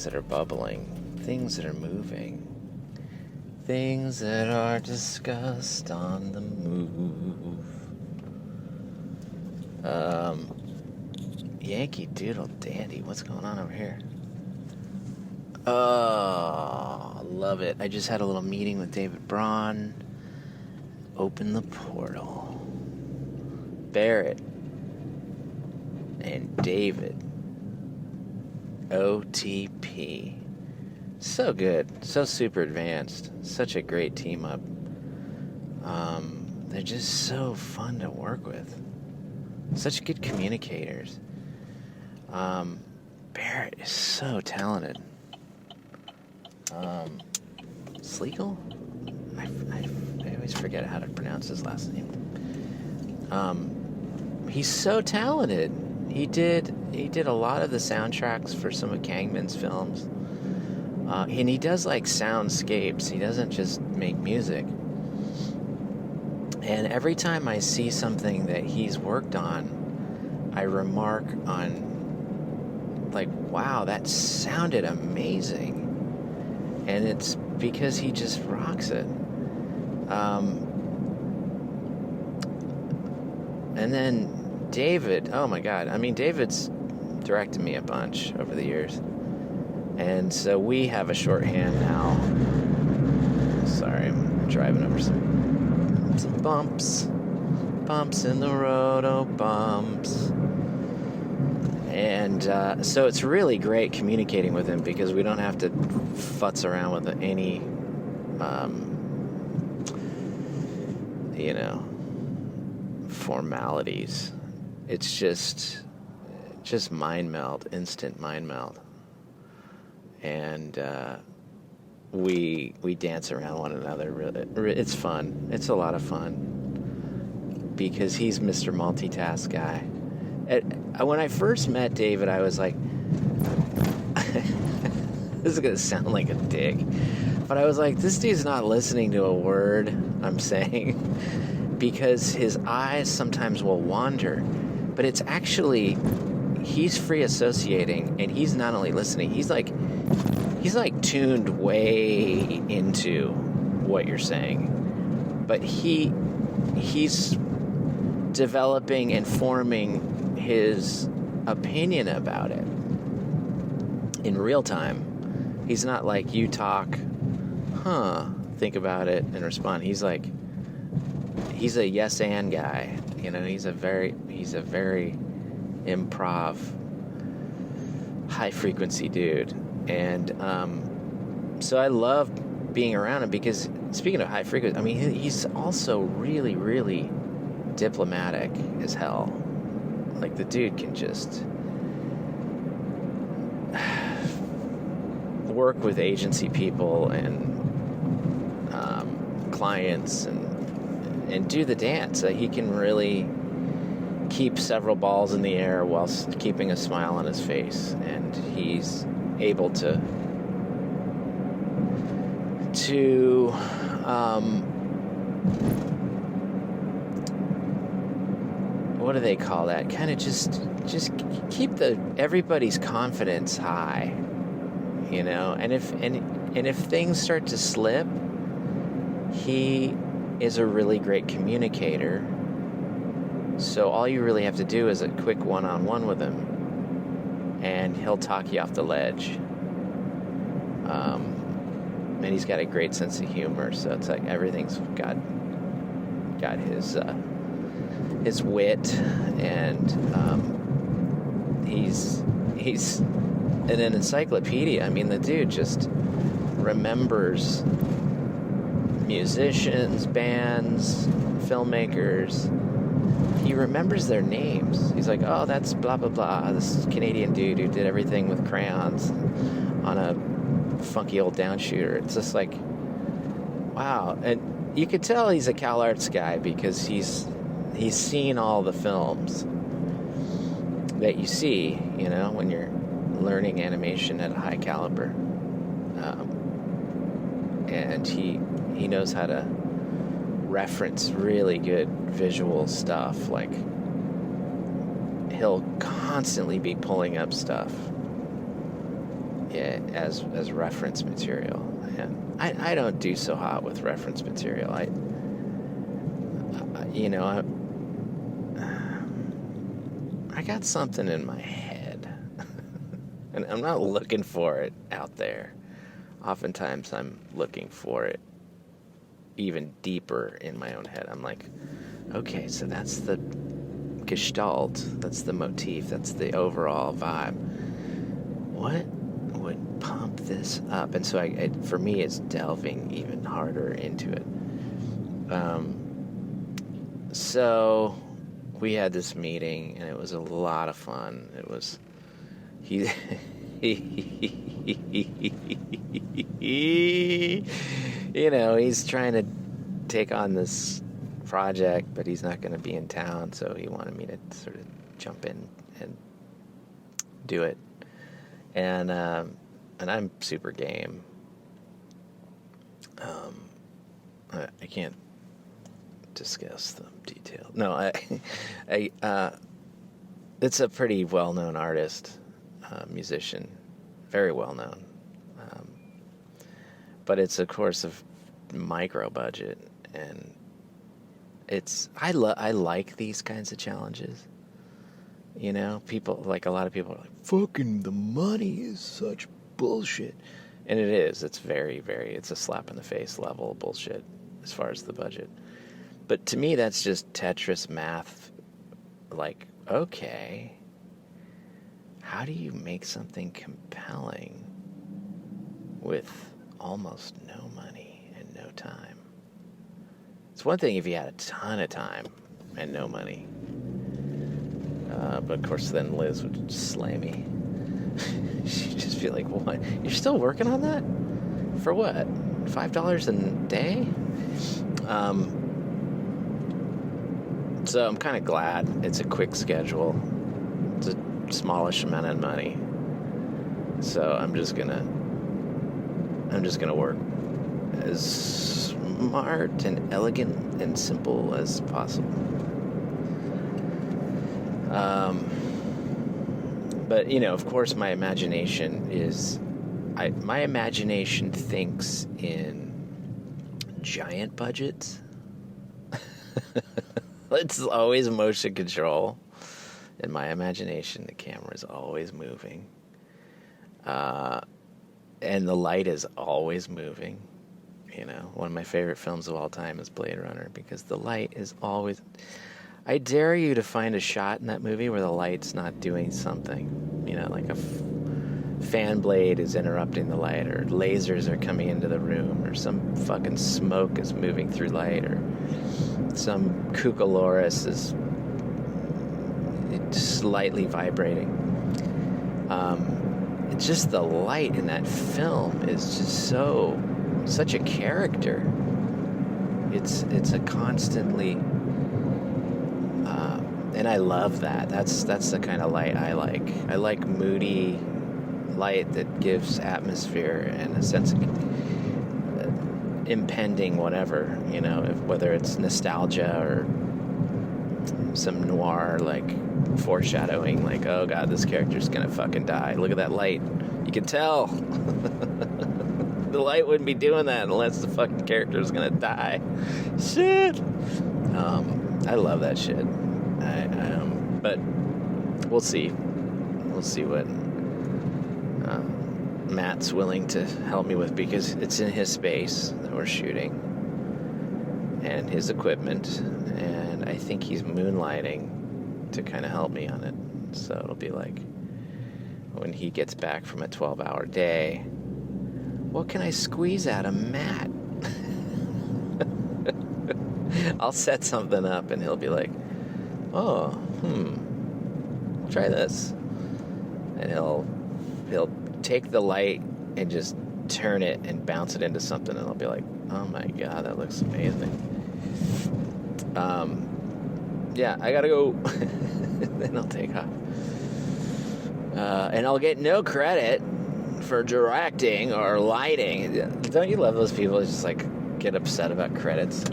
things that are bubbling, things that are moving, things that are discussed on the move. Yankee Doodle Dandy, what's going on over here? Oh, love it. I just had a little meeting with David Braun. Open the portal. Barrett and David. OTP. So good. So super advanced. Such a great team up. They're just so fun to work with. Such good communicators. Barrett is so talented. Sleagle? I always forget how to pronounce his last name. He's so talented. He did a lot of the soundtracks for some of Kangman's films. And he does like soundscapes. He doesn't just make music. And every time I see something that he's worked on, I remark on, like, wow, that sounded amazing. And it's because he just rocks it. And then David, oh my God. I mean, David's directed me a bunch over the years. And so we have a shorthand now. Sorry, I'm driving over some bumps. Bumps in the road, oh bumps. And so it's really great communicating with him because we don't have to futz around with any, formalities. It's just mind meld, instant mind meld. And we dance around one another. It's fun. It's a lot of fun because he's Mr. Multitask guy. When I first met David, I was like, this is going to sound like a dick, but I was like, this dude's not listening to a word I'm saying because his eyes sometimes will wander, but it's actually, he's free associating, and he's not only listening, he's like tuned way into what you're saying, but he's developing and forming his opinion about it in real time. He's not like you talk, think about it and respond. He's a yes and guy. He's a very improv, high frequency dude. And so I love being around him because, speaking of high frequency, I mean, he's also really, really diplomatic as hell. Like, the dude can just work with agency people and clients and do the dance. He can really keep several balls in the air whilst keeping a smile on his face, and he's able to what do they call that? Kind of just keep everybody's confidence high, And if things start to slip, he is a really great communicator. So all you really have to do is a quick one-on-one with him, and he'll talk you off the ledge. And he's got a great sense of humor, so it's like everything's got his wit, and he's an encyclopedia. I mean, the dude just remembers musicians, bands, filmmakers. He remembers their names. He's like, oh, that's blah, blah, blah. This Canadian dude who did everything with crayons on a funky old downshooter. It's just like, wow. And you could tell he's a CalArts guy because he's seen all the films that you see, when you're learning animation at a high caliber. And he knows how to reference really good visual stuff. Like, he'll constantly be pulling up stuff yeah, as reference material. And I don't do so hot with reference material. I got something in my head, and I'm not looking for it out there. Oftentimes, I'm looking for it even deeper in my own head. I'm like, okay, so that's the gestalt, that's the motif, that's the overall vibe. What would pump this up? And so for me, it's delving even harder into it. So we had this meeting, and it was a lot of fun. It was he's trying to take on this project, but he's not going to be in town, so he wanted me to sort of jump in and do it. And I'm super game. I can't discuss the detail. No, it's a pretty well-known artist, musician, very well-known. But it's, of course, a micro budget, and I like these kinds of challenges. People, like, a lot of people are like, fucking the money is such bullshit. And it is. It's very, very, it's a slap in the face level bullshit as far as the budget. But to me, that's just Tetris math. Like, okay, how do you make something compelling with almost no money and no time? It's one thing if you had a ton of time and no money. But of course, then Liz would slay me. She'd just be like, "What? You're still working on that? For what? $5 a day?" So I'm kind of glad it's a quick schedule. It's a smallish amount of money. So I'm just gonna work as smart and elegant and simple as possible. But of course, my imagination thinks in giant budgets. It's always motion control. In my imagination, the camera is always moving. And the light is always moving. One of my favorite films of all time is Blade Runner, because the light is always... I dare you to find a shot in that movie where the light's not doing something. Like a fan blade is interrupting the light, or lasers are coming into the room, or some fucking smoke is moving through light, or some Cucaloris is slightly vibrating. It's just the light in that film is just such a character. It's a constantly, and I love that. That's the kind of light I like. I like moody light that gives atmosphere and a sense of impending whatever, whether it's nostalgia or some noir, like, foreshadowing, like, oh god, this character's gonna fucking die. Look at that light. You can tell. The light wouldn't be doing that unless the fucking character's gonna die. Shit. I love that shit. But we'll see. We'll see what Matt's willing to help me with, because it's in his space that we're shooting and his equipment, and I think he's moonlighting to kind of help me on it. So it'll be like when he gets back from a 12-hour day, what can I squeeze out of Matt? I'll set something up and he'll be like, oh, try this. And he'll take the light and just turn it and bounce it into something, and I'll be like, oh my god, that looks amazing. Yeah, I gotta go. Then I'll take off. And I'll get no credit for directing or lighting. Don't you love those people who just like get upset about credits?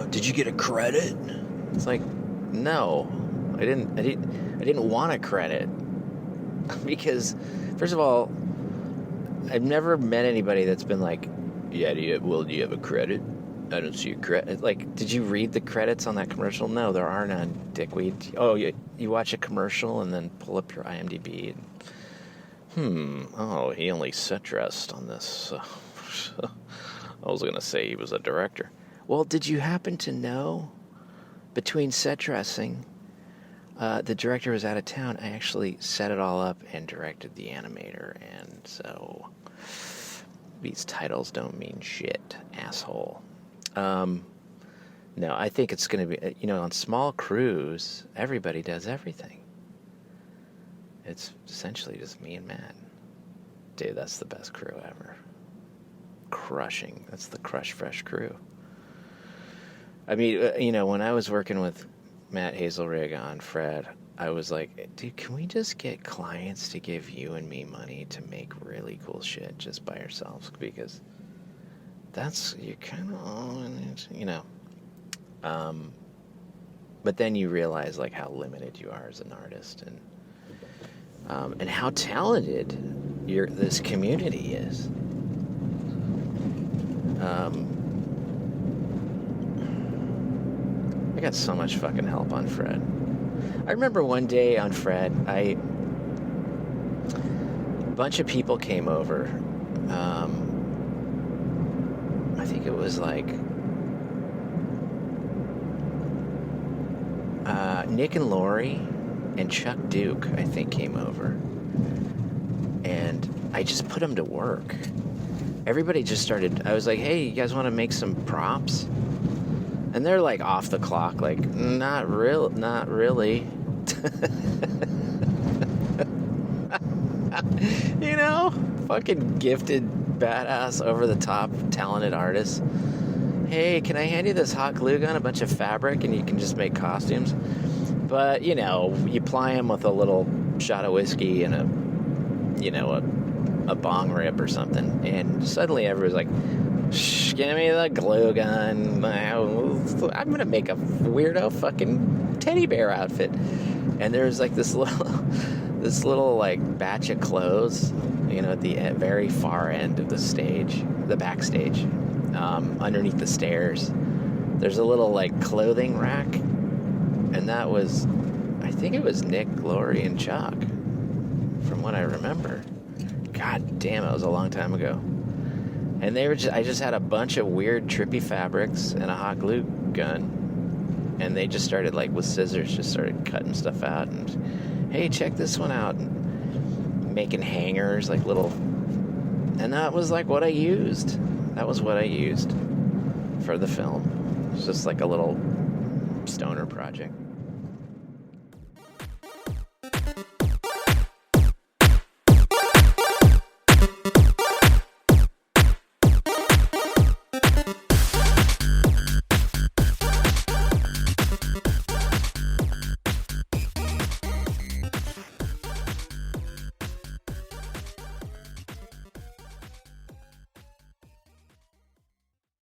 Did you get a credit? It's like, no, I didn't want a credit. Because, first of all, I've never met anybody that's been like, yeah, do you have a credit? I don't see a credit. Like, did you read the credits on that commercial? No, there are none, dickweed. Oh, you watch a commercial and then pull up your IMDb and, oh, he only set dressed on this. I was going to say he was a director. Well, did you happen to know, between set dressing, the director was out of town. I actually set it all up and directed the animator, and so these titles don't mean shit, asshole. No, I think it's going to be, on small crews, everybody does everything. It's essentially just me and Matt. Dude, that's the best crew ever. Crushing. That's the Crush Fresh crew. I mean, when I was working with Matt Hazelrig on Fred, I was like, dude, can we just get clients to give you and me money to make really cool shit just by ourselves? Because you're kind of, but then you realize, like, how limited you are as an artist and how talented this community is. I got so much fucking help on Fred. I remember one day on Fred, a bunch of people came over. I think it was like Nick and Lori and Chuck Duke, I think, came over. And I just put them to work. Everybody just started, I was like, hey, you guys want to make some props? And they're like off the clock, like, not really. Fucking gifted, badass, over the top, talented artists. Hey, can I hand you this hot glue gun, a bunch of fabric, and you can just make costumes? But, you ply them with a little shot of whiskey and a bong rip or something, and suddenly everyone's like, shh, give me the glue gun. I'm gonna make a weirdo fucking teddy bear outfit. And there's like this little like batch of clothes, at the very far end of the stage, the backstage, underneath the stairs. There's a little like clothing rack, and that was, I think it was Nick, Lori, and Chuck, from what I remember. God damn, it was a long time ago. And I just had a bunch of weird, trippy fabrics and a hot glue gun. And they just started, like, with scissors, just started cutting stuff out. And, hey, check this one out. And making hangers, like little... And that was, like, what I used. That was what I used for the film. It was just like a little stoner project.